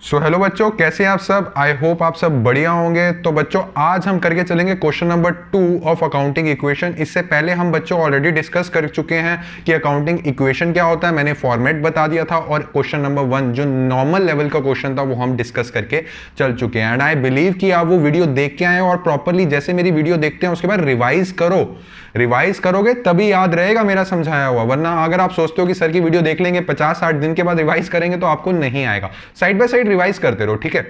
So hello बच्चों, कैसे हैं आप सब। आई होप आप सब बढ़िया होंगे। तो बच्चों आज हम करके चलेंगे question number 2 of accounting equation. इससे पहले हम बच्चों ऑलरेडी डिस्कस कर चुके हैं कि अकाउंटिंग इक्वेशन क्या होता है। मैंने फॉर्मेट बता दिया था और क्वेश्चन नंबर 1 जो नॉर्मल लेवल का क्वेश्चन था वो हम डिस्कस करके चल चुके हैं। एंड आई बिलीव कि आप वो वीडियो देख के आए और प्रॉपरली जैसे मेरी वीडियो देखते हैं उसके बाद रिवाइज करो। रिवाइज करोगे तभी याद रहेगा मेरा समझाया हुआ, वरना अगर आप सोचते हो कि सर की वीडियो देख लेंगे 50-60 दिन के बाद रिवाइज करेंगे तो आपको नहीं आएगा। साइड बाय साइड रिवाइज करते रहो, ठीक है।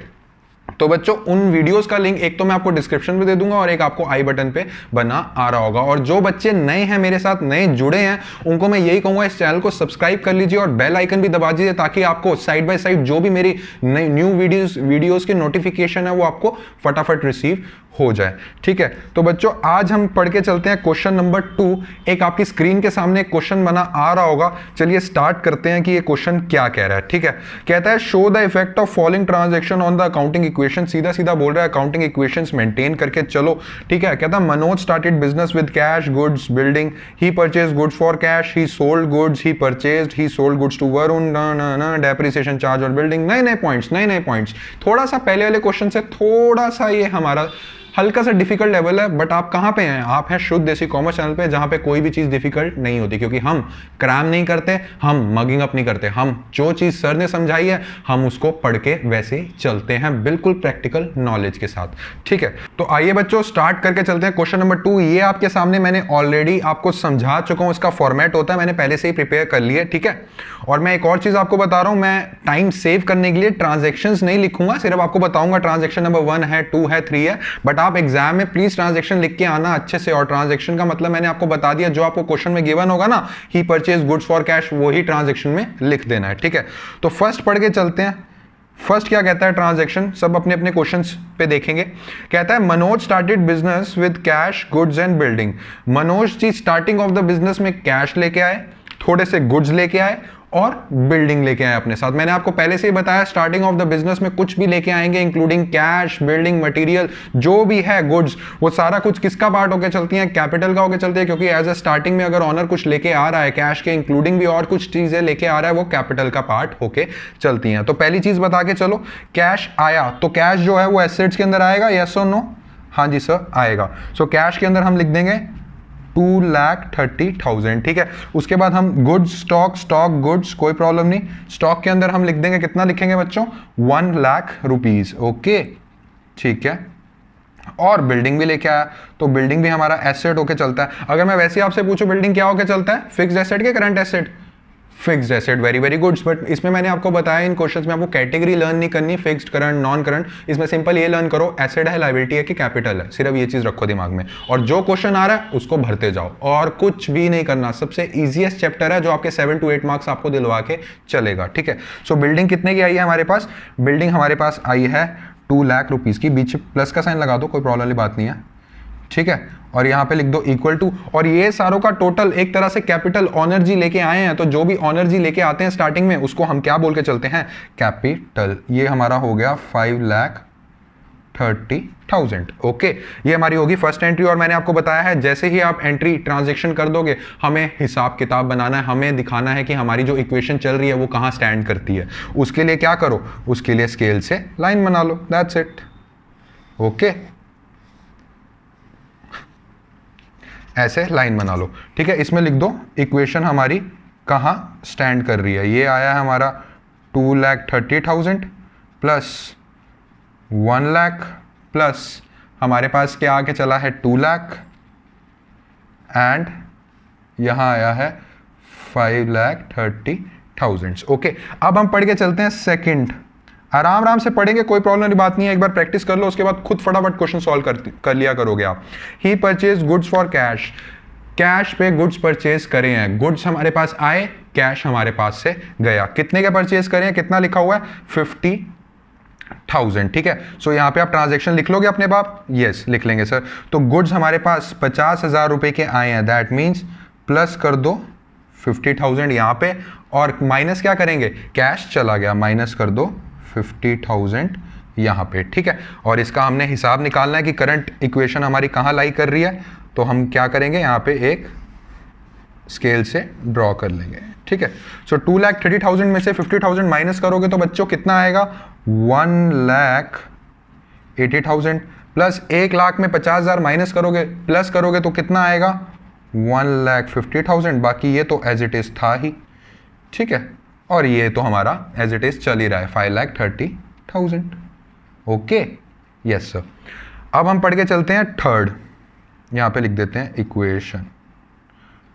तो बच्चों उन वीडियोस का लिंक एक तो मैं आपको डिस्क्रिप्शन में दे दूंगा और एक आपको आई बटन पे बना आ रहा होगा। और जो बच्चे नए हैं मेरे साथ, नए जुड़े हैं, उनको मैं यही कहूंगा इस चैनल को सब्सक्राइब कर लीजिए और बेल आइकन भी दबा दीजिए ताकि आपको साइड बाय साइड जो भी मेरी न्यू वीडियोस की नोटिफिकेशन है वो आपको फटाफट रिसीव हो जाए, ठीक है। तो बच्चों आज हम पढ़ के चलते हैं क्वेश्चन नंबर 2। एक आपकी स्क्रीन के सामने एक क्वेश्चन बना आ रहा होगा। चलिए स्टार्ट करते हैं कि ये क्वेश्चन क्या कह रहा है, ठीक है। कहता है show the effect of following transaction on the accounting equation. सीधा सीधा बोल रहा है अकाउंटिंग इक्वेशंस मेंटेन करके चलो, ठीक है। कहता है Manoj started business with cash goods building, he purchase goods for cash, he sold goods, he purchased, he sold goods to Varun, depreciation charge और बिल्डिंग। नए पॉइंट्स। थोड़ा सा पहले वाले क्वेश्चन से थोड़ा सा ये हमारा हल्का सा डिफिकल्ट लेवल है, बट आप कहां पे हैं? आप हैं शुद्ध देसी कॉमर्स चैनल पे, जहां पे कोई भी चीज डिफिकल्ट नहीं होती, क्योंकि हम क्रैम नहीं करते, हम मगिंग अप नहीं करते। हम जो चीज सर ने समझाई है हम उसको पढ़ के वैसे ही चलते हैं, बिल्कुल प्रैक्टिकल नॉलेज के साथ, ठीक है। तो आइए बच्चों स्टार्ट करके चलते हैं क्वेश्चन नंबर 2। ये आपके सामने मैंने ऑलरेडी आपको समझा चुका हूं, इसका फॉर्मेट होता है, मैंने पहले से ही प्रिपेयर कर लिया, ठीक है। और मैं एक और चीज आपको बता रहा हूं, मैं टाइम सेव करने के लिए ट्रांजेक्शंस नहीं लिखूंगा, सिर्फ आपको बताऊंगा ट्रांजेक्शन नंबर 1 है, 2 है, 3 है। बट आप एग्जाम में प्लीज ट्रांजैक्शन लिख के आना अच्छे से। और ट्रांजैक्शन का मतलब मैंने आपको बता दिया, जो आपको क्वेश्चन में गिवन होगा ना, ही परचेज गुड्स फॉर कैश, वही ट्रांजैक्शन में लिख देना है, ठीक है। तो फर्स्ट पढ़ के चलते हैं। फर्स्ट क्या कहता है ट्रांजैक्शन, सब अपने अपने क्वेश्चंस पे देखेंगे। कहता है Manoj started business with cash goods and building. Manoj ji starting off the business में कैश लेके आए, थोड़े से गुड्स लेके आए और बिल्डिंग लेके आए अपने साथ। मैंने आपको पहले से ही बताया स्टार्टिंग ऑफ द बिजनेस में कुछ भी लेके आएंगे इंक्लूडिंग कैश, बिल्डिंग, मटेरियल, जो भी है गुड्स, वो सारा कुछ किसका पार्ट होकर चलती है? कैपिटल का होकर चलती है, क्योंकि एज ए स्टार्टिंग में अगर ऑनर कुछ लेके आ रहा है कैश के इंक्लूडिंग भी और कुछ चीजें लेके आ रहा है, वो कैपिटल का पार्ट होके चलती हैं। तो पहली चीज बता के चलो, कैश आया तो कैश जो है वो एसेट्स के अंदर आएगा, यस और नो? हाँ जी सर आएगा। सो कैश के अंदर हम लिख देंगे 2,30,000, ठीक है। उसके बाद हम गुड्स, स्टॉक गुड्स, कोई प्रॉब्लम नहीं। स्टॉक के अंदर हम लिख देंगे, कितना लिखेंगे बच्चों? 1 लाख रुपीज, ओके, ठीक है। और बिल्डिंग भी लेके आया, तो बिल्डिंग भी हमारा एसेट होके चलता है। अगर मैं वैसे आपसे पूछूं बिल्डिंग क्या होके चलता है, फिक्स्ड एसेट के current asset? Fixed asset, very goods. But इसमें मैंने आपको बताया इन क्वेश्चंस में आपको कैटेगरी लर्न नहीं करनी, फिक्स्ड, करंट, नॉन करंट। इसमें सिंपल ये लर्न करो एसेट है, लायबिलिटी है कि कैपिटल है, सिर्फ ये चीज रखो दिमाग में। और जो क्वेश्चन आ रहा है उसको भरते जाओ और कुछ भी नहीं करना। सबसे इजीएस्ट चैप्टर है जो आपके 7 to 8 मार्क्स आपको दिलवा के चलेगा, ठीक है। सो बिल्डिंग कितने की आई है हमारे पास? बिल्डिंग हमारे पास आई है 2 लाख रुपीज की। बीच प्लस का साइन लगा दो, कोई प्रॉब्लम वाली बात नहीं है, ठीक है। और यहां पे लिख दो इक्वल टू, और ये सारों का टोटल एक तरह से कैपिटल ऑनर जी लेके आए हैं, तो जो भी ऑनर जी लेके आते हैं स्टार्टिंग में उसको हम क्या बोल के चलते हैं? कैपिटल। ये हमारा हो गया 5,30,000, ओके। ये हमारी होगी फर्स्ट एंट्री। और मैंने आपको बताया है जैसे ही आप एंट्री ट्रांजैक्शन कर दोगे, हमें हिसाब किताब बनाना है, हमें दिखाना है कि हमारी जो इक्वेशन चल रही है वो कहां स्टैंड करती है। उसके लिए क्या करो? उसके लिए स्केल से लाइन बना लो, दैट्स इट, ओके। ऐसे लाइन बना लो, ठीक है। इसमें लिख दो इक्वेशन हमारी कहां स्टैंड कर रही है। ये आया है हमारा 2,30,000 प्लस 1 लाख प्लस हमारे पास क्या आके चला है 2 लाख एंड यहां आया है 5,30,000, ओके। अब हम पढ़ के चलते हैं सेकंड। आराम से पढ़ेंगे, कोई प्रॉब्लम की बात नहीं है। एक बार प्रैक्टिस कर लो, उसके बाद खुद फटाफट क्वेश्चन सॉल्व कर लिया करोगे आप। He purchase goods for cash. Cash पे गुड्स परचेज करे हैं, गुड्स हमारे पास आए, कैश हमारे पास से गया। कितने के परचेज करे हैं? कितना लिखा हुआ है? 50,000, ठीक है। सो यहां पे आप ट्रांजैक्शन लिख लोगे अपने बाप? यस लिख लेंगे सर। तो गुड्स हमारे पास 50,000 रुपए के आए हैं, दैट मीन्स प्लस कर दो 50,000 यहां पे, और माइनस क्या करेंगे? कैश चला गया, माइनस कर दो 50,000 यहां पे, ठीक है। और इसका हमने हिसाब निकालना है कि करंट इक्वेशन हमारी कहां लाई कर रही है, तो हम क्या करेंगे? यहां पे एक स्केल से ड्रॉ कर लेंगे, ठीक है। सो 2,30,000 में से 50,000 माइनस करोगे तो बच्चों कितना आएगा? 1,80,000 प्लस 1,00,000 में 50,000 माइनस करोगे प्लस करोगे तो कितना आएगा 1,50,000। बाकी ये तो एज इट इज था ही, ठीक है, और ये तो हमारा एज इट इज चल ही रहा है 5,30,000। Okay, yes sir. अब हम पढ़ के चलते हैं थर्ड, यहाँ पे लिख देते हैं इक्वेशन,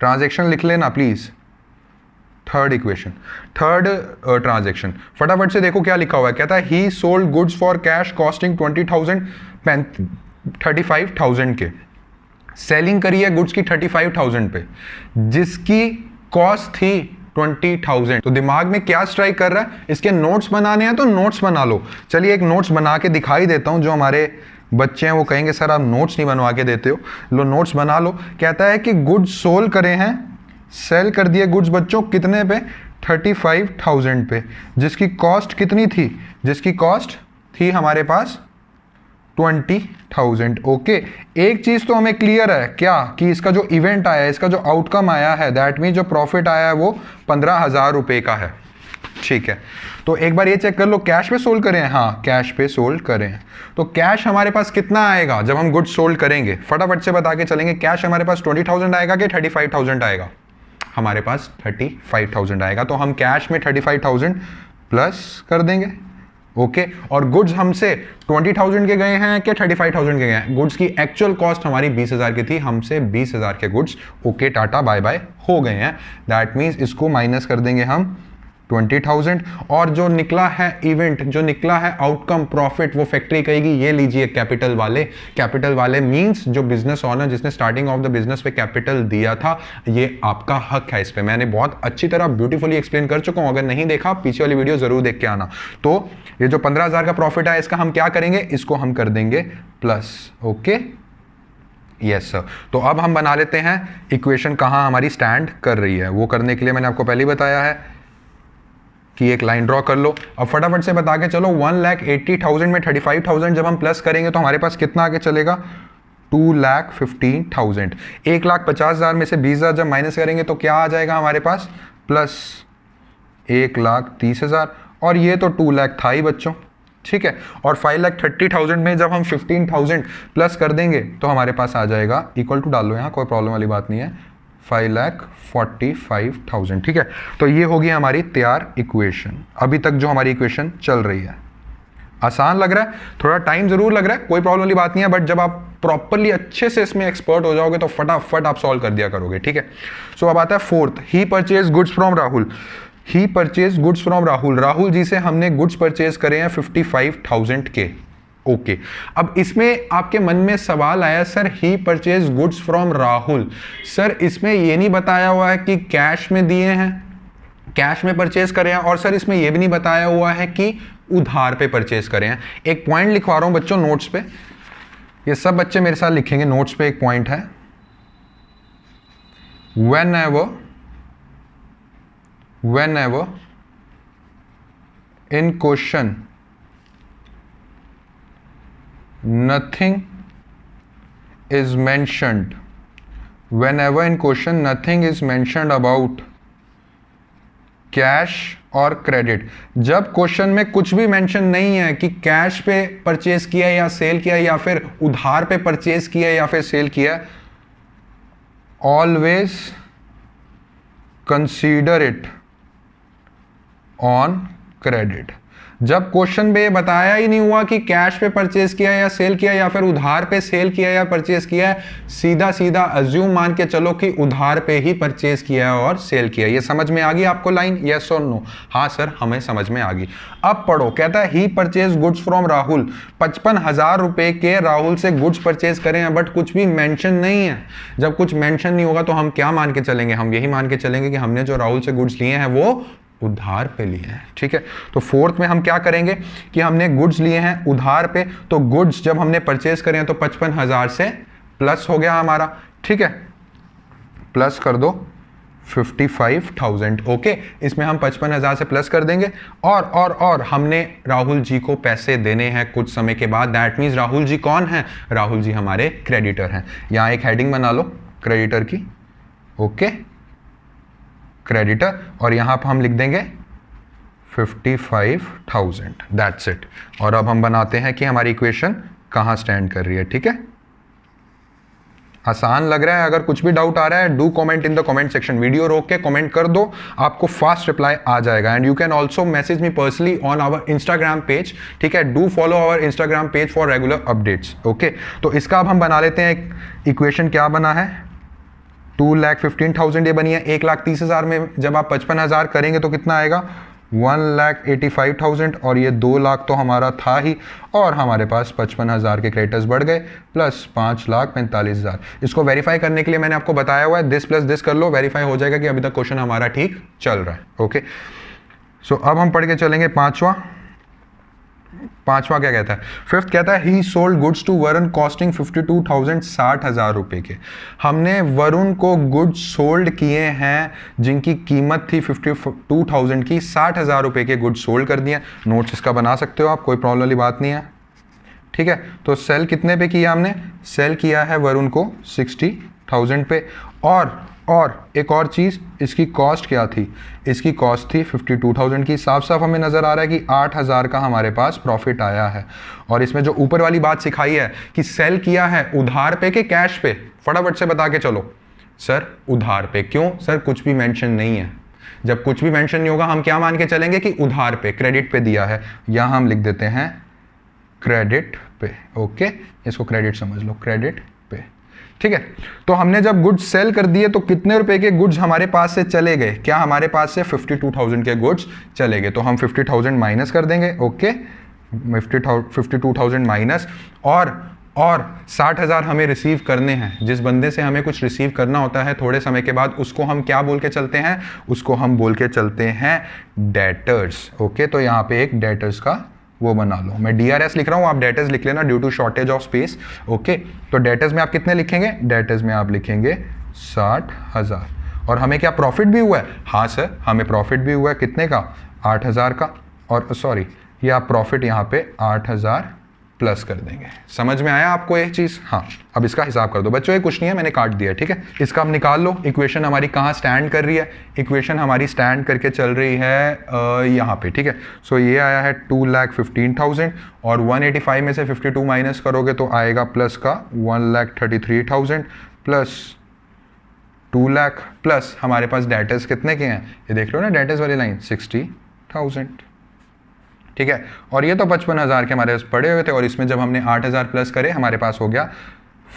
ट्रांजैक्शन लिख लेना please, third equation, third transaction. फटाफट से देखो क्या लिखा हुआ है, कहता है he sold goods for cash costing 20,000 35,000 के, सेलिंग करी है गुड्स की 35,000 पे, जिसकी कॉस्ट थी 20,000। तो दिमाग में क्या स्ट्राइक कर रहा है, इसके नोट्स बनाने हैं तो नोट्स बना लो। चलिए एक नोट्स बना के दिखाई देता हूं, जो हमारे बच्चे हैं वो कहेंगे सर आप नोट्स नहीं बनवा के देते हो, लो नोट्स बना लो। कहता है कि गुड्स सोल्ड करे हैं, सेल कर दिए गुड्स बच्चों कितने पे 35,000 पे, जिसकी कॉस्ट कितनी थी, जिसकी कॉस्ट थी हमारे पास 20,000। ओके, एक चीज तो हमें क्लियर है क्या, कि इसका जो इवेंट आया है, इसका जो आउटकम आया है, दैट मीन जो प्रॉफिट आया है वो 15,000 रुपए का है, ठीक है। तो एक बार ये चेक कर लो, कैश पे सोल्ड करें, हाँ कैश पे सोल्ड करें, तो कैश हमारे पास कितना आएगा जब हम गुड्स सोल्ड करेंगे, फटाफट से बता के चलेंगे। कैश हमारे पास 20,000 आएगा कि 35,000 आएगा, हमारे पास 35,000 आएगा, तो हम कैश में 35,000 प्लस कर देंगे। ओके, और गुड्स हमसे 20,000 के गए हैं कि 35,000 के गए हैं, गुड्स की एक्चुअल कॉस्ट हमारी 20,000 की थी, हमसे 20,000 के goods okay tata bye bye हो गए हैं। दैट मीन्स इसको माइनस कर देंगे हम 20,000, और जो निकला है इवेंट, जो निकला है आउटकम प्रॉफिट, वो फैक्ट्री कहेगी ये लीजिए कैपिटल वाले। कैपिटल वाले मींस जो बिजनेस ऑनर जिसने स्टार्टिंग ऑफ द बिजनेस पे कैपिटल दिया था, ये आपका हक है। इस पे मैंने बहुत अच्छी तरह ब्यूटीफुली एक्सप्लेन कर चुका हूं, अगर नहीं देखा पीछे वाली वीडियो जरूर देख के आना। तो ये जो 15,000 का प्रॉफिट है, इसका हम क्या करेंगे, इसको हम कर देंगे प्लस। Okay, yes sir. तो अब हम बना लेते हैं इक्वेशन कहां हमारी स्टैंड कर रही है। वो करने के लिए मैंने आपको पहले ही बताया है कि एक लाइन ड्रॉ कर लो। अब फटाफट से बता के चलो, 1,80,000 में 35,000 जब हम प्लस करेंगे तो हमारे पास कितना आगे चलेगा 2,15,000। 1,50,000 में से 20,000 जब माइनस करेंगे तो क्या आ जाएगा हमारे पास प्लस 1,30,000, और ये तो 2 लाख था ही बच्चों, ठीक है। और 5,30,000 में जब हम 15,000 प्लस कर देंगे तो हमारे पास आ जाएगा, इक्वल टू डाल लो यहाँ, कोई प्रॉब्लम वाली बात नहीं है, 5,45,000, ठीक है। तो ये होगी हमारी तैयार इक्वेशन। अभी तक जो हमारी इक्वेशन चल रही है, आसान लग रहा है, थोड़ा टाइम जरूर लग रहा है, कोई प्रॉब्लम वाली बात नहीं है, बट जब आप प्रॉपरली अच्छे से इसमें एक्सपर्ट हो जाओगे तो फटाफट आप सॉल्व कर दिया करोगे, ठीक है। सो अब आता है fourth, he purchase goods from Rahul. He purchase goods from Rahul, Rahul ji से हमने गुड्स परचेज करे हैं 55,000 के। ओके, अब इसमें आपके मन में सवाल आया, sir he purchase goods from Rahul, sir इसमें ये नहीं बताया हुआ है कि कैश में दिए हैं, कैश में परचेज करें हैं, और सर इसमें यह भी नहीं बताया हुआ है कि उधार पे परचेज करें हैं। एक पॉइंट लिखवा रहा हूं बच्चों नोट्स पे, ये सब बच्चे मेरे साथ लिखेंगे नोट्स पे। एक पॉइंट है, whenever in question nothing is mentioned, whenever in question nothing is mentioned about cash और क्रेडिट, जब क्वेश्चन में कुछ भी मेंशन नहीं है कि कैश पे परचेज किया या सेल किया, या फिर उधार पे परचेज किया या फिर सेल किया, always consider it on credit. जब क्वेश्चन में बताया ही नहीं हुआ कि कैश पे परचेज किया या सेल किया, या फिर उधार पे सेल किया या परचेज किया है, सीधा सीधा अज्यूम मान के चलो कि उधार पे ही परचेज किया और सेल किया। ये समझ में आ गई आपको लाइन, यस और नो? हाँ सर हमें समझ में आ गई। अब पढ़ो, कहता है ही परचेज गुड्स फ्रॉम राहुल, 55,000 रुपए के राहुल से गुड्स परचेज करें हैं, बट कुछ भी मेंशन नहीं है। जब कुछ मेंशन नहीं होगा तो हम क्या मान के चलेंगे, हम यही मान के चलेंगे कि हमने जो राहुल से गुड्स लिए हैं वो उधार पे लिए हैं, ठीक है। तो फोर्थ में हम क्या करेंगे कि हमने गुड्स लिए हैं उधार पे, तो गुड्स जब हमने परचेज करे हैं तो 55,000 से प्लस हो गया हमारा, ठीक है, प्लस कर दो 55,000। ओके, इसमें हम 55,000 से प्लस कर देंगे, और हमने राहुल जी को पैसे देने हैं कुछ समय के बाद। दैट मीन्स राहुल जी कौन है, राहुल जी हमारे क्रेडिटर हैं। यहाँ एक हेडिंग बना लो क्रेडिटर की, ओके, क्रेडिटर, और यहां पर हम लिख देंगे 55,000, दैट्स इट। और अब हम बनाते हैं कि हमारी इक्वेशन कहाँ स्टैंड कर रही है, ठीक है। आसान लग रहा है? अगर कुछ भी डाउट आ रहा है, do comment in the comment section, video रोक के कमेंट कर दो, आपको फास्ट रिप्लाई आ जाएगा। And you can also message me personally on our Instagram page, ठीक है। Do follow our Instagram page for regular updates, okay. तो इसका अब हम बना लेते हैं एक इक्वेशन। क्या बना है? 2,15,000 ये बनी है। 1,30,000 में जब आप 55,000 करेंगे तो कितना आएगा? 1,85,000। और ये 2 लाख तो हमारा था ही, और हमारे पास 55,000 के क्रेडिटर्स बढ़ गए, प्लस 5,45,000। इसको वेरीफाई करने के लिए मैंने आपको बताया हुआ है, दिस प्लस दिस कर लो, वेरीफाई हो जाएगा कि अभी तक क्वेश्चन हमारा ठीक चल रहा है, ओके। सो अब हम पढ़ के चलेंगे पांचवा क्या कहता है? फिफ्थ कहता है he sold goods to Varun costing 52,000, 60,000 रुपए के। हमने वरुण को गुड्स सोल्ड किए हैं जिनकी कीमत थी 52,000 की, 60,000 रुपए के गुड्स सोल्ड कर दिए। नोट्स इसका बना सकते हो आप, कोई प्रॉब्लम वाली बात नहीं है, ठीक है। तो सेल कितने पे किया हमने? सेल किया है वरुण को 60,000 पे। और एक और चीज़, इसकी कॉस्ट क्या थी? इसकी कॉस्ट थी 52,000 की। साफ साफ हमें नज़र आ रहा है कि 8,000 का हमारे पास प्रॉफिट आया है। और इसमें जो ऊपर वाली बात सिखाई है कि सेल किया है उधार पे के कैश पे, फटाफट से बता के चलो। सर उधार पे। क्यों सर? कुछ भी मेंशन नहीं है। जब कुछ भी मेंशन नहीं होगा हम क्या मान के चलेंगे कि उधार पे, क्रेडिट पे दिया है। यहाँ हम लिख देते हैं क्रेडिट पे, ओके। इसको क्रेडिट समझ लो, क्रेडिट पे, ठीक है। तो हमने जब गुड्स सेल कर दिए तो कितने रुपए के गुड्स हमारे पास से चले गए? क्या हमारे पास से 52,000 के गुड्स चले गए। तो हम 50,000 माइनस कर देंगे, ओके। 52,000 माइनस, और 60,000 हमें रिसीव करने हैं। जिस बंदे से हमें कुछ रिसीव करना होता है थोड़े समय के बाद, उसको हम क्या बोल के चलते हैं? उसको हम बोल के चलते हैं डेटर्स, ओके। तो यहाँ पे एक डेटर्स का वो बना लो। मैं DRS लिख रहा हूँ, आप डेटर्स लिख लेना due to shortage of space, okay. तो डेटर्स में आप कितने लिखेंगे? डेटर्स में आप लिखेंगे 60,000। और हमें क्या प्रॉफिट भी हुआ है? हाँ सर, हमें प्रॉफिट भी हुआ है। कितने का? 8,000 का। और सॉरी, ये आप प्रॉफिट यहाँ पे 8,000 प्लस कर देंगे। समझ में आया आपको एक चीज़? हाँ। अब इसका हिसाब कर दो बच्चों, ये कुछ नहीं है, मैंने काट दिया, ठीक है। इसका आप निकाल लो। इक्वेशन हमारी कहाँ स्टैंड कर रही है? इक्वेशन हमारी स्टैंड करके चल रही है यहाँ पे, ठीक है। सो ये आया है 2,15,000, और 185 में से 52 माइनस करोगे तो आएगा प्लस का 1,33,000, प्लस 2 लाख, प्लस हमारे पास डेटर्स कितने के हैं? ये देख लो ना, डेटर्स वाली लाइन 60,000, ठीक है। और ये तो 55,000 के हमारे पास पड़े हुए थे, और इसमें जब हमने 8,000 प्लस करे हमारे पास हो गया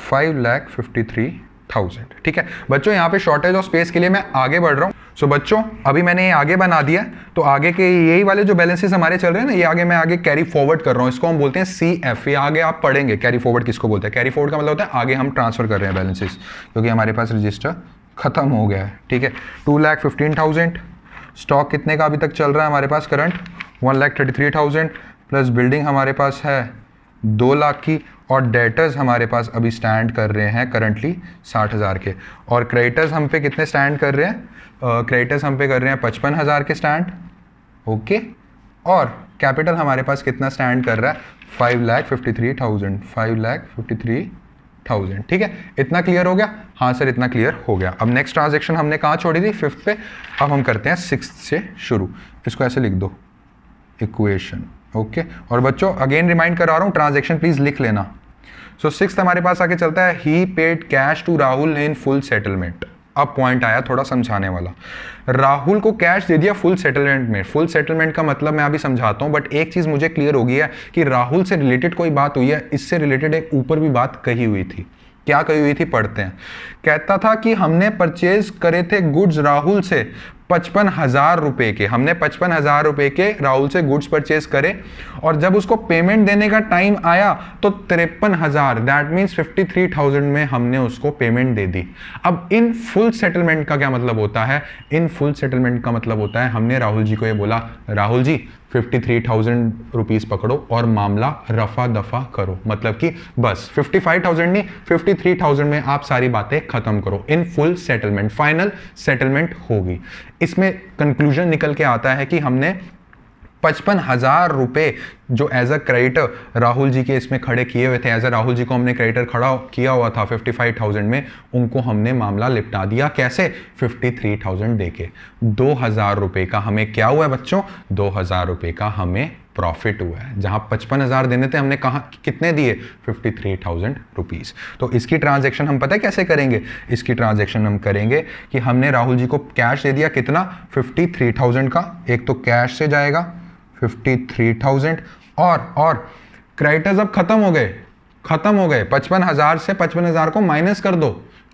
5,53,000, ठीक है। बच्चों यहाँ पे शॉर्टेज ऑफ स्पेस के लिए मैं आगे बढ़ रहा हूँ। सो बच्चों अभी मैंने ये आगे बना दिया, तो आगे के यही वाले जो बैलेंसेस हमारे चल रहे हैं ना, ये आगे मैं आगे कैरी फॉरवर्ड कर रहा हूँ। इसको हम बोलते हैं CF। ये आगे आप पढ़ेंगे कैरी फॉरवर्ड किसको बोलते हैं। कैरी फॉरवर्ड का मतलब होता है आगे हम ट्रांसफर कर रहे हैं बैलेंसेस, क्योंकि हमारे पास रजिस्टर खत्म हो गया है, ठीक है। 2,15,000। स्टॉक कितने का अभी तक चल रहा है हमारे पास? करंट 1,33,000, प्लस बिल्डिंग हमारे पास है 2 लाख की, और डेटर्स हमारे पास अभी स्टैंड कर रहे हैं करंटली 60,000 के। और क्रेडिटर्स हम पे कितने स्टैंड कर रहे हैं? क्रेडिटर्स हम पे कर रहे हैं 55,000 के स्टैंड, ओके। और कैपिटल हमारे पास कितना स्टैंड कर रहा है? 5,53,000, 5,53,000, ठीक है। इतना क्लियर हो गया? हाँ सर इतना क्लियर हो गया। अब नेक्स्ट ट्रांजेक्शन हमने कहाँ छोड़ी थी? 5th पे। अब हम करते हैं 6th से शुरू। इसको ऐसे लिख दो, इक्वेशन, ओके। और बच्चों अगेन रिमाइंड करा रहा हूँ, ट्रांजेक्शन प्लीज लिख लेना। सो 6th हमारे पास आके चलता है he paid cash to Rahul in full settlement. अब पॉइंट आया थोड़ा समझाने वाला। राहुल को कैश दे दिया फुल सेटलमेंट में। फुल सेटलमेंट का मतलब मैं अभी समझाता हूं, बट एक चीज मुझे क्लियर हो गई है कि राहुल से रिलेटेड कोई बात हुई है, इससे रिलेटेड एक ऊपर भी बात कही हुई थी। क्या कही हुई थी? पढ़ते हैं। कहता था कि हमने परचेज करे थे गुड्स राहुल से 55,000 रुपए के। हमने 55,000 रुपए के राहुल से गुड्स परचेज करे, और जब उसको पेमेंट देने का टाइम आया तो 53,000, दैट मीन्स 53,000 में हमने उसको पेमेंट दे दी। अब इन फुल सेटलमेंट का क्या मतलब होता है? इन फुल सेटलमेंट का मतलब होता है हमने राहुल जी को ये बोला, राहुल जी 53,000 रुपीज पकड़ो और मामला रफा दफा करो। मतलब कि बस 55,000 नहीं, 53,000 में आप सारी बातें खत्म करो। इन फुल सेटलमेंट, फाइनल सेटलमेंट होगी। इसमें कंक्लूजन निकल के आता है कि हमने 55,000 रुपए जो as a creditor Rahul ji के इसमें खड़े किए हुए थे, एज अ राहुल जी को हमने क्रेडिटर खड़ा किया हुआ था 55,000 में, उनको हमने मामला निपटा दिया। कैसे? 53,000 देके। 2,000 रुपये का हमें क्या हुआ है बच्चों? 2,000 रुपये का हमें प्रॉफिट हुआ है। जहां 55,000 देने थे, हमने कहा कितने दिए? 53,000 रुपीज़। तो इसकी ट्रांजैक्शन हम पता है कैसे करेंगे? इसकी ट्रांजैक्शन हम करेंगे कि हमने राहुल जी को कैश दे दिया, कितना? 53,000 का। एक तो कैश से जाएगा 53,000, और क्रेडिटर्स अब खत्म हो गए। 55,000 से 55,000 को माइनस कर दो।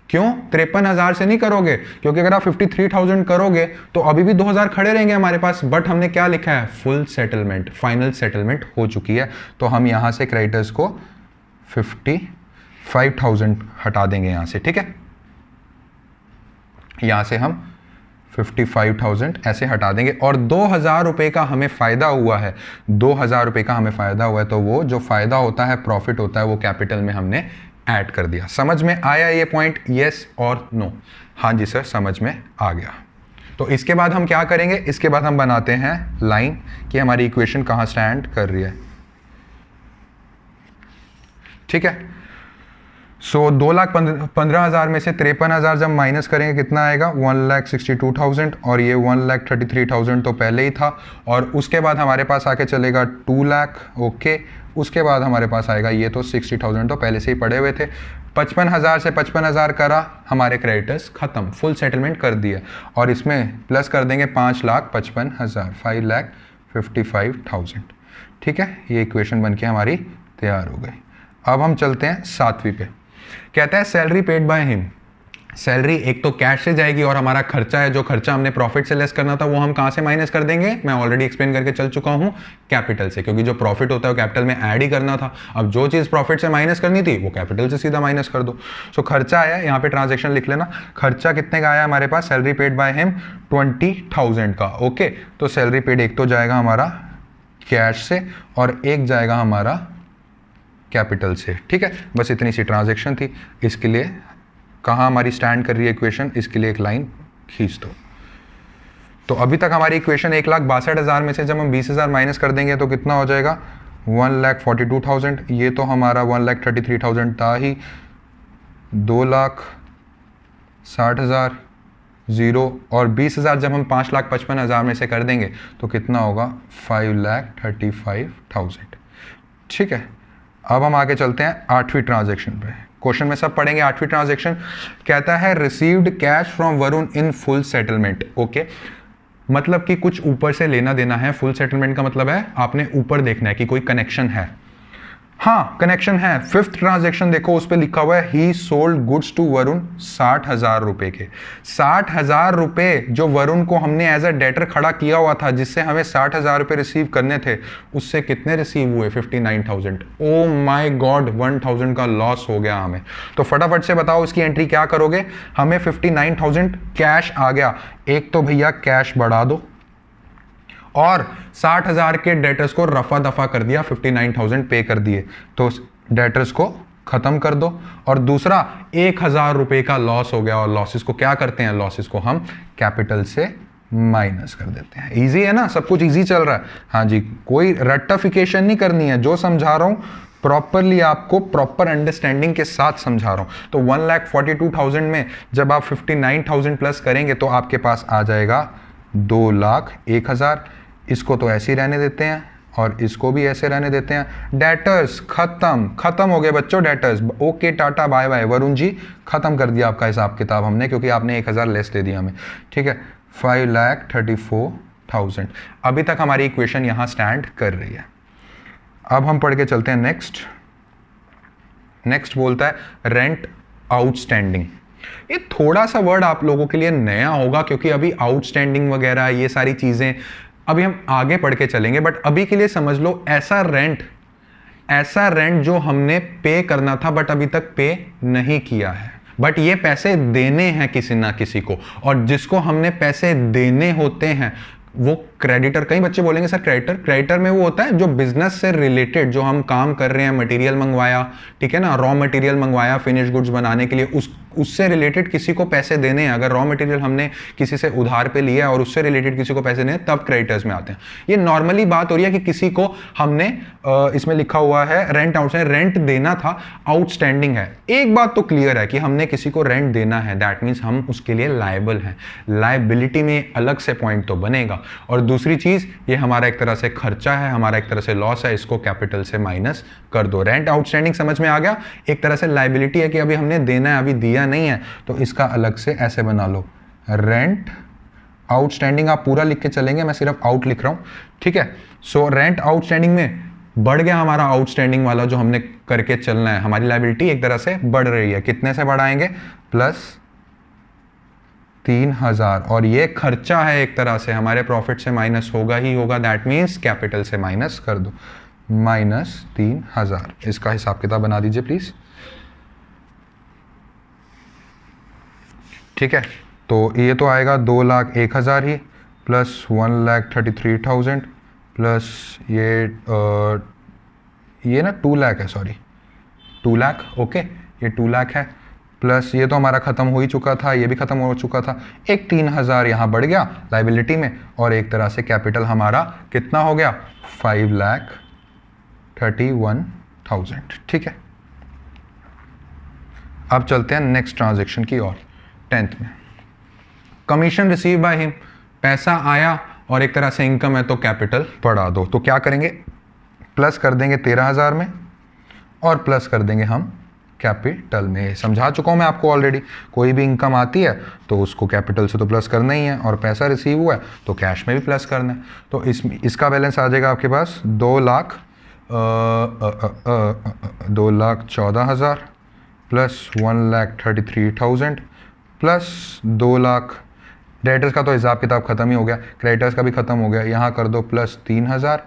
क्यों? 53,000 से नहीं करोगे, क्योंकि अगर आप 53,000 करोगे तो अभी भी 2,000 खड़े रहेंगे हमारे पास। बट हमने क्या लिखा है? फुल सेटलमेंट, फाइनल सेटलमेंट हो चुकी है। तो हम यहां से क्रेडिटर्स को 55,000 हटा देंगे यहां से, ठीक है? यहां से हम 55,000 ऐसे हटा देंगे, और 2,000 रुपये का हमें फ़ायदा हुआ है। 2,000 रुपये का हमें फ़ायदा हुआ है, तो वो जो फ़ायदा होता है, प्रॉफिट होता है, वो कैपिटल में हमने ऐड कर दिया। समझ में आया ये पॉइंट? यस और नो? हाँ जी सर, समझ में आ गया। तो इसके बाद हम क्या करेंगे? इसके बाद हम बनाते हैं लाइन कि हमारी इक्वेशन कहाँ स्टैंड कर रही है, ठीक है? सो 2,15,000 में से 53,000 जब माइनस करेंगे कितना आएगा? 1,62,000, और ये 1,33,000 तो पहले ही था, और उसके बाद हमारे पास आके चलेगा 2 लाख। ओके, उसके बाद हमारे पास आएगा ये तो 60,000 तो पहले से ही पड़े हुए थे। 55,000 से 55,000 करा, हमारे क्रेडिटर्स खत्म, फुल सेटलमेंट कर दिया, और इसमें प्लस कर देंगे 5,55,000, 5,55,000, ठीक है? ये इक्वेशन बन के हमारी तैयार हो गई। अब हम चलते हैं 7वीं पे। कहता है salary paid by him. Salary एक तो कैश से जाएगी, और हमारा खर्चा है, जो खर्चा हमने प्रॉफिट से लेस करना था, वो हम कहां से माइनस कर देंगे? मैं ऑलरेडी एक्सप्लेन करके चल चुका हूं, कैपिटल से, क्योंकि जो प्रॉफिट होता है वो कैपिटल में ऐड ही करना था। अब जो चीज प्रॉफिट से माइनस करनी थी वो कैपिटल से सीधा माइनस कर दो। सो खर्चा आया, यहाँ पे ट्रांजेक्शन लिख लेना। खर्चा कितने का आया हमारे पास? सैलरी पेड बाय हिम 20,000 का। ओके, तो सैलरी पेड एक तो जाएगा हमारा कैश से, और एक जाएगा हमारा कैपिटल से, ठीक है? बस इतनी सी ट्रांजैक्शन थी। इसके लिए कहाँ हमारी स्टैंड कर रही है इक्वेशन? इसके लिए एक लाइन खींच दो। तो अभी तक हमारी इक्वेशन 1,62,000 में से जब हम 20,000 माइनस कर देंगे तो कितना हो जाएगा? 1,42,000। ये तो हमारा 1,33,000 था ही। 2,60,000 0, और 20,000 जब हम 5,55,000 में से कर देंगे तो कितना होगा? 5,35,000, ठीक है? अब हम आगे चलते हैं 8वीं ट्रांजैक्शन पे। क्वेश्चन में सब पढ़ेंगे 8वीं ट्रांजैक्शन। कहता है received cash from Varun in full settlement. Okay, मतलब कि कुछ ऊपर से लेना देना है। फुल सेटलमेंट का मतलब है आपने ऊपर देखना है कि कोई कनेक्शन है। हाँ, कनेक्शन है। 5th ट्रांजैक्शन देखो, उस पर लिखा हुआ है he sold goods to Varun 60,000 रुपए के। 60,000 रुपए जो वरुण को हमने एज अ डेटर खड़ा किया हुआ था, जिससे हमें 60,000 रुपए रिसीव करने थे, उससे कितने रिसीव हुए? 59,000। ओ माय गॉड, 1,000 का लॉस हो गया हमें। तो फटाफट से बताओ इसकी एंट्री क्या करोगे? हमें 59,000 कैश आ गया। एक तो भैया कैश बढ़ा दो, और 60,000 के डेटर्स को रफा दफा कर दिया, 59,000 पे कर दिए, तो डेटर्स को खत्म कर दो। और दूसरा 1,000 रुपए का लॉस हो गया, और लॉसेस को क्या करते हैं? लॉसेस को हम कैपिटल से माइनस कर देते हैं। इजी है ना? सब कुछ इजी चल रहा है। हाँ जी, कोई रट्टाफिकेशन नहीं करनी है। जो समझा रहा हूं प्रॉपरली, आपको प्रॉपर अंडरस्टैंडिंग के साथ समझा रहा हूं। तो 1,42,000 में जब आप 59,000 प्लस करेंगे तो आपके पास आ जाएगा 2,01,000। इसको तो ऐसे ही रहने देते हैं, और इसको भी ऐसे रहने देते हैं। डेटर्स खत्म हो गए बच्चों, debtors. Okay, tata bye bye. Varun ji खत्म कर दिया आपका हिसाब किताब हमने, क्योंकि आपने 1,000 लेस दे दिया हमें, ठीक है? 5,34,000। अभी तक हमारी इक्वेशन यहां स्टैंड कर रही है। अब हम पढ़ के चलते हैं नेक्स्ट बोलता है रेंट आउटस्टैंडिंग। ये थोड़ा सा वर्ड आप लोगों के लिए नया होगा, क्योंकि अभी आउटस्टैंडिंग वगैरह ये सारी चीजें अभी हम आगे पढ़ के चलेंगे। बट अभी के लिए समझ लो, ऐसा रेंट जो हमने पे करना था बट अभी तक पे नहीं किया है, बट ये पैसे देने हैं किसी ना किसी को, और जिसको हमने पैसे देने होते हैं वो क्रेडिटर, कई बच्चे बोलेंगे सर क्रेडिटर में वो होता है जो बिजनेस से रिलेटेड, जो हम काम कर रहे हैं, मटेरियल मंगवाया, ठीक है ना, रॉ मटेरियल मंगवाया फिनिश गुड्स बनाने के लिए, उससे रिलेटेड किसी को पैसे देने हैं, अगर रॉ मटेरियल हमने किसी से उधार पे लिया और उससे रिलेटेड किसी को पैसे देने हैं, तब क्रेडिटर्स में आते हैं। ये नॉर्मली बात हो रही है कि किसी को हमने इसमें लिखा हुआ है रेंट आउटस्टैंडिंग, रेंट देना था, आउटस्टैंडिंग है। एक बात तो क्लियर है कि हमने किसी को रेंट देना है, दैट मीन्स हम उसके लिए लायबल हैं। लायबिलिटी में अलग से पॉइंट तो बनेगा। और दूसरी चीज, ये हमारा एक तरह से खर्चा है, हमारा एक तरह से लॉस है, इसको कैपिटल से माइनस कर दो। रेंट आउटस्टैंडिंग समझ में आ गया, एक तरह से लायबिलिटी है कि अभी हमने देना है, अभी दिया नहीं है, तो इसका अलग से ऐसे बना लो, रेंट आउटस्टैंडिंग। आप पूरा लिख के चलेंगे, मैं सिर्फ आउट लिख रहा हूं, ठीक है। सो रेंट आउटस्टैंडिंग में बढ़ गया हमारा आउटस्टैंडिंग वाला जो हमने करके चलना है, हमारी लायबिलिटी एक तरह से बढ़ रही है। कितने से बढ़ाएंगे? प्लस 3000, और ये खर्चा है एक तरह से, हमारे प्रॉफिट से माइनस होगा ही होगा, दैट मीन्स कैपिटल से माइनस कर दो, माइनस 3000। इसका हिसाब किताब बना दीजिए प्लीज, ठीक है। तो ये तो आएगा 2,01,000 ही, प्लस 1,33,000, प्लस ये ना 2 लाख है, सॉरी 2 लाख, ओके, ये 2 लाख है, प्लस ये तो हमारा खत्म हो ही चुका था, ये भी खत्म हो चुका था, एक 3000 यहाँ बढ़ गया लाइबिलिटी में, और एक तरह से कैपिटल हमारा कितना हो गया? 5,31,000, ठीक है। अब चलते हैं नेक्स्ट ट्रांजेक्शन की ओर, 10th में। कमीशन रिसीव बाय हिम, पैसा आया और एक तरह से इनकम है, तो कैपिटल बढ़ा दो। तो क्या करेंगे? प्लस कर देंगे 13,000 में और प्लस कर देंगे हम कैपिटल में। समझा चुका हूं मैं आपको ऑलरेडी, कोई भी इनकम आती है तो उसको कैपिटल से तो प्लस करना ही है, और पैसा रिसीव हुआ है तो कैश में भी प्लस करना है। तो इसका बैलेंस आ जाएगा आपके पास 2,14,000 प्लस 1,33,000 प्लस 2 लाख। डेटर्स का तो हिसाब किताब खत्म ही हो गया, क्रेडिटर्स का भी खत्म हो गया, यहाँ कर दो प्लस 3,000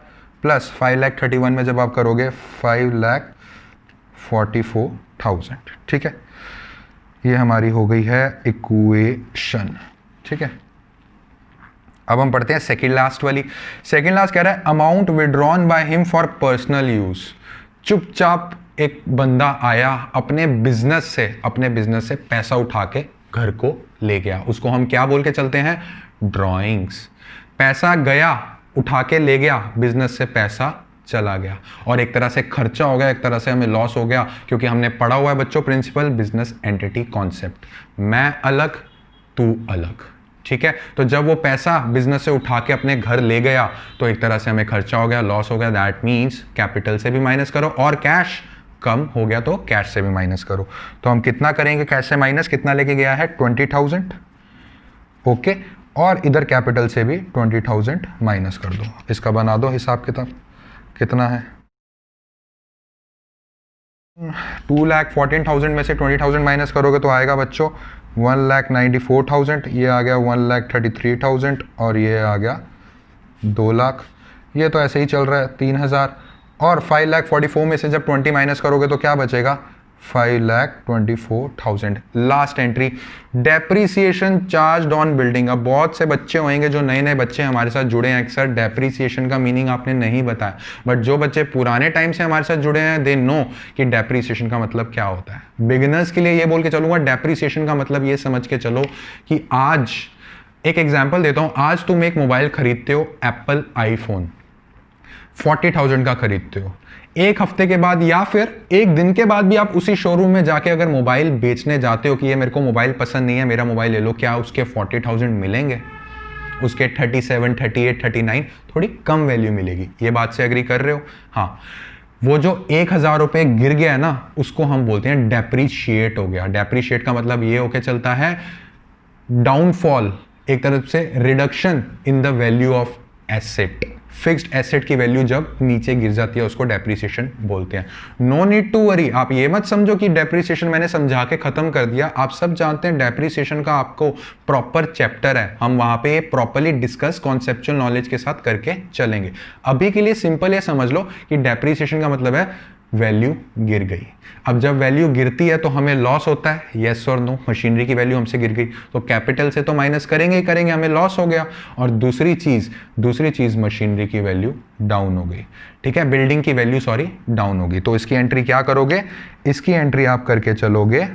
प्लस 5,31 में जब आप करोगे 5,44,000, ठीक है। ये हमारी हो गई है इक्वेशन, ठीक है। अब हम पढ़ते हैं सेकंड लास्ट वाली। सेकंड लास्ट कह रहा है amount withdrawn by him for personal use. चुपचाप एक बंदा आया, अपने बिजनेस से पैसा उठा के घर को ले गया, उसको हम क्या बोल के चलते हैं? ड्रॉइंग्स। पैसा गया, उठा के ले गया, बिजनेस से पैसा चला गया, और एक तरह से खर्चा हो गया, एक तरह से हमें लॉस हो गया, क्योंकि हमने पढ़ा हुआ है बच्चों प्रिंसिपल बिजनेस एंटिटी कॉन्सेप्ट, मैं अलग तू अलग, ठीक है। तो जब वो पैसा बिजनेस से उठा के अपने घर ले गया तो एक तरह से हमें खर्चा हो गया, लॉस हो गया, दैट मीन्स कैपिटल से भी माइनस करो, और कैश कम हो गया तो कैश से भी माइनस करो। तो हम कितना करेंगे कैश से माइनस? कितना लेके गया है? 20,000, ओके, और इधर कैपिटल से भी 20,000 माइनस कर दो। इसका बना दो हिसाब किताब, कितना है? 2,14,000 में से 20,000 माइनस करोगे तो आएगा बच्चों 1,94,000, ये आ गया 1,33,000, और ये आ गया 2 लाख। ये तो ऐसे ही चल रहा है 3,000, और 5,44,000 में से जब 20 माइनस करोगे तो क्या बचेगा? 5,24,000। Last entry, depreciation charge on building. अब बहुत से बच्चे होंगे जो नए नए बच्चे हमारे साथ जुड़े हैं, सर डेप्रीसिएशन का मीनिंग आपने नहीं बताया, बट जो बच्चे पुराने टाइम से हमारे साथ जुड़े हैं दे नो कि डेप्रीसिएशन का मतलब क्या होता है। बिगिनर्स के लिए ये बोल के चलूंगा, डेप्रीसिएशन का मतलब ये समझ के चलो कि आज एक एग्जाम्पल देता हूं, आज तुम एक मोबाइल खरीदते हो, एप्पल आईफोन 40,000 का खरीदते हो, एक हफ्ते के बाद या फिर एक दिन के बाद भी आप उसी शोरूम में जाके अगर मोबाइल बेचने जाते हो कि ये मेरे को मोबाइल पसंद नहीं है, मेरा मोबाइल ले लो, क्या उसके 40,000 मिलेंगे? उसके 37, 38, 39 थोड़ी कम वैल्यू मिलेगी। ये बात से एग्री कर रहे हो? हाँ, वो जो 1,000 रुपये गिर गया है ना, उसको हम बोलते हैं डेप्रीशिएट हो गया। डेप्रीशिएट का मतलब ये होके चलता है डाउनफॉल, एक तरफ से reduction in the value of asset. Fixed asset की वैल्यू जब नीचे गिर जाती है उसको डेप्रीसिएशन बोलते हैं। नो नीड टू वरी, आप ये मत समझो कि डेप्रीसिएशन मैंने समझा के खत्म कर दिया, आप सब जानते हैं डेप्रीसिएशन का आपको प्रॉपर चैप्टर है, हम वहां पे प्रॉपरली डिस्कस कॉन्सेप्चुअल नॉलेज के साथ करके चलेंगे। अभी के लिए सिंपल ये समझ लो कि डेप्रीसिएशन का मतलब है वैल्यू गिर गई। अब जब वैल्यू गिरती है तो हमें लॉस होता है, यस और नो। मशीनरी की वैल्यू हमसे गिर गई तो कैपिटल से तो माइनस करेंगे ही करेंगे, हमें लॉस हो गया। और दूसरी चीज मशीनरी की वैल्यू डाउन हो गई, ठीक है, बिल्डिंग की वैल्यू सॉरी डाउन हो गई। तो इसकी एंट्री क्या करोगे, इसकी एंट्री आप करके चलोगे,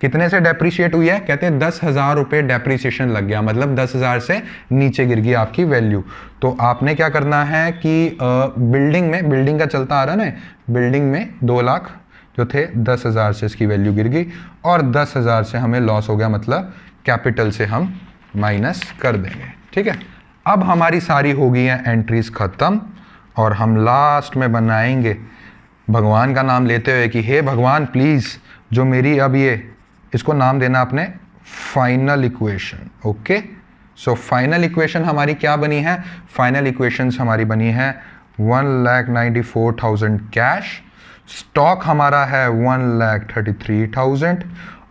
कितने से डेप्रिशिएट हुई है, कहते हैं 10,000 रुपये डेप्रिसिएशन लग गया, मतलब 10,000 से नीचे गिर गई आपकी वैल्यू। तो आपने क्या करना है कि बिल्डिंग का चलता आ रहा है ना, बिल्डिंग में 2 लाख जो थे, 10,000 से इसकी वैल्यू गिर गई और 10,000 से हमें लॉस हो गया, मतलब कैपिटल से हम माइनस कर देंगे, ठीक है। अब हमारी सारी हो गई हैं एंट्रीज खत्म और हम लास्ट में बनाएंगे भगवान का नाम लेते हुए कि हे भगवान प्लीज़ जो मेरी अब ये, इसको नाम देना आपने final equation, okay. So final equation हमारी क्या बनी है, फाइनल इक्वेशंस हमारी बनी है 1,94,000 कैश, स्टॉक हमारा है 1,33,000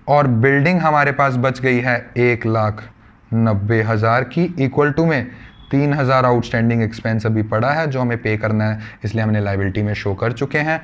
और बिल्डिंग हमारे पास बच गई है 1,90,000 की, इक्वल टू में 3,000 आउटस्टैंडिंग एक्सपेंस अभी पड़ा है जो हमें पे करना है, इसलिए हमने लायबिलिटी में शो कर चुके हैं,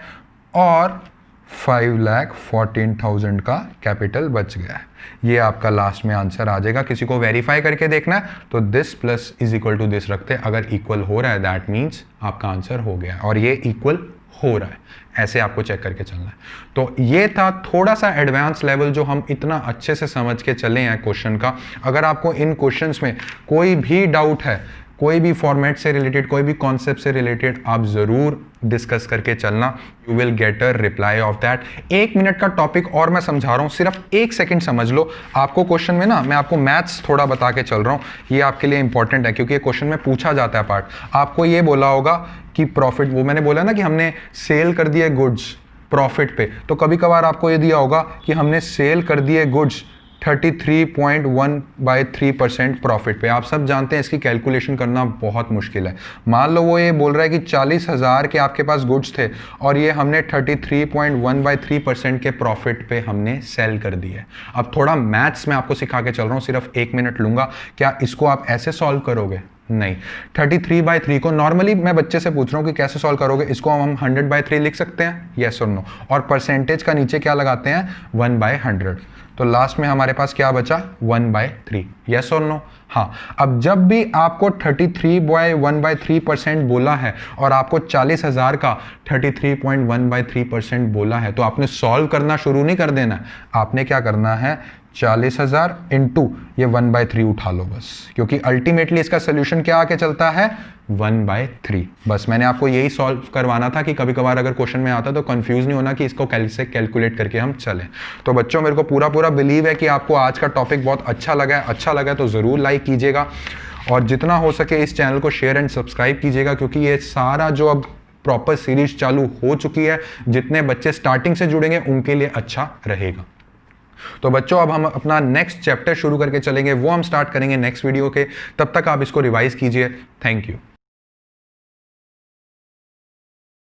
और 5,14,000 का कैपिटल बच गया है। ये आपका लास्ट में आंसर आ जाएगा। किसी को वेरीफाई करके देखना है तो this plus is equal to this रखते हैं, अगर इक्वल हो रहा है दैट मीन्स आपका आंसर हो गया और ये इक्वल हो रहा है, ऐसे आपको चेक करके चलना है। तो ये था थोड़ा सा एडवांस लेवल जो हम इतना अच्छे से समझ के चले हैं क्वेश्चन का। अगर आपको इन क्वेश्चंस में कोई भी डाउट है, कोई भी फॉर्मेट से रिलेटेड, कोई भी कॉन्सेप्ट से रिलेटेड, आप ज़रूर डिस्कस करके चलना, you will get a reply off that. 1 minute का टॉपिक और मैं समझा रहा हूँ, सिर्फ 1 सेकंड समझ लो। आपको क्वेश्चन में ना मैं आपको मैथ्स थोड़ा बता के चल रहा हूँ, ये आपके लिए इंपॉर्टेंट है क्योंकि ये क्वेश्चन में पूछा जाता है पार्ट। आपको ये बोला होगा कि प्रॉफिट, वो मैंने बोला ना कि हमने सेल कर दिए गुड्स प्रॉफिट पे, तो कभी कभार आपको ये दिया होगा कि हमने सेल कर दिए गुड्स 33.1/3% प्रॉफिट पे। आप सब जानते हैं इसकी कैलकुलेशन करना बहुत मुश्किल है। मान लो वो ये बोल रहा है कि 40,000 के आपके पास गुड्स थे और ये हमने 33.1/3% के प्रॉफिट पे हमने सेल कर दिए। अब थोड़ा मैथ्स में आपको सिखा के चल रहा हूँ, सिर्फ 1 मिनट लूंगा। क्या इसको आप ऐसे सॉल्व करोगे? नहीं। 33/3 को नॉर्मली मैं बच्चे से पूछ रहा हूँ कि कैसे सॉल्व करोगे, इसको हम 100/3 लिख सकते हैं, यस और नो। और परसेंटेज का नीचे क्या लगाते हैं, 1/100। तो लास्ट में हमारे पास क्या बचा, 1/3, यस और नो। हाँ, अब जब भी आपको 33.1/3% बोला है और आपको 40,000 का 33.1/3% बोला है, तो आपने सॉल्व करना शुरू नहीं कर देना। आपने क्या करना है, 40,000 इंटू ये 1/3 उठा लो बस, क्योंकि अल्टीमेटली इसका सोल्यूशन क्या आके चलता है, 1/3। बस मैंने आपको यही सॉल्व करवाना था कि कभी कभार अगर क्वेश्चन में आता तो कंफ्यूज नहीं होना कि इसको कैसे कैलकुलेट करके हम चलें। तो बच्चों, मेरे को पूरा बिलीव है कि आपको आज का टॉपिक बहुत अच्छा लगा है। अच्छा लगा तो ज़रूर लाइक कीजिएगा और जितना हो सके इस चैनल को शेयर एंड सब्सक्राइब कीजिएगा, क्योंकि ये सारा जो अब प्रॉपर सीरीज चालू हो चुकी है, जितने बच्चे स्टार्टिंग से जुड़ेंगे उनके लिए अच्छा रहेगा। तो बच्चों, अब हम अपना नेक्स्ट चैप्टर शुरू करके चलेंगे, वो हम स्टार्ट करेंगे नेक्स्ट वीडियो के। तब तक आप इसको रिवाइज कीजिए। Thank you.